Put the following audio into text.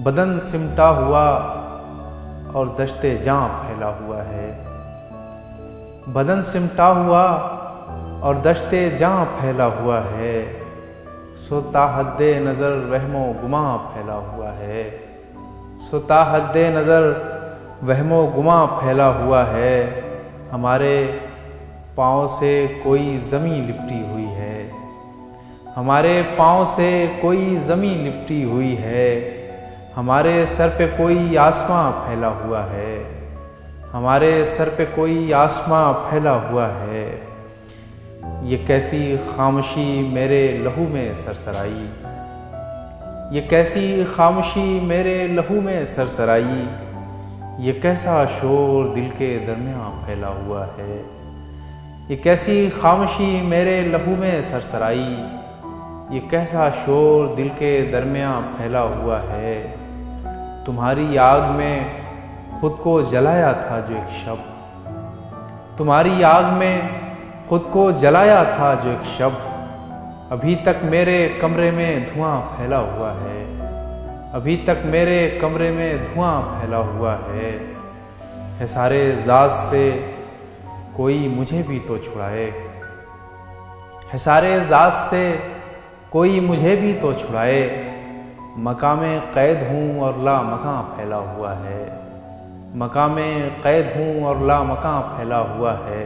बदन सिमटा हुआ और दश्ते जाँ फैला हुआ है। बदन सिमटा हुआ और दश्ते जाँ फैला हुआ है। सोता हद्दे नज़र वहमो गुमा फैला हुआ है। सोता हद्दे नज़र वहमो गुमा फैला हुआ है। हमारे पाँव से कोई ज़मीं लिपटी हुई है। हमारे पाँव से कोई ज़मीं लिपटी हुई है। हमारे सर पे कोई आसमां फैला हुआ है। हमारे सर पे कोई आसमां फैला हुआ है। ये कैसी खामोशी मेरे लहू में सरसराई। ये कैसी खामोशी मेरे लहू में सरसराई। ये कैसा शोर दिल के दरमियाँ फैला हुआ है। ये कैसी खामोशी मेरे लहू में सरसराई। ये कैसा शोर दिल के दरमियाँ फैला हुआ है। तुम्हारी आग में खुद को जलाया था जो एक शब। तुम्हारी आग में खुद को जलाया था जो एक शब। अभी तक मेरे कमरे में धुआं फैला हुआ है। अभी तक मेरे कमरे में धुआं फैला हुआ है सारे ज़ात से कोई मुझे भी तो छुड़ाए। है सारे ज़ात से कोई मुझे भी तो छुड़ाए। मकामे क़ैद हूँ और ला मकां फैला हुआ है। मकामे क़ैद हूँ और ला मकां फैला हुआ है।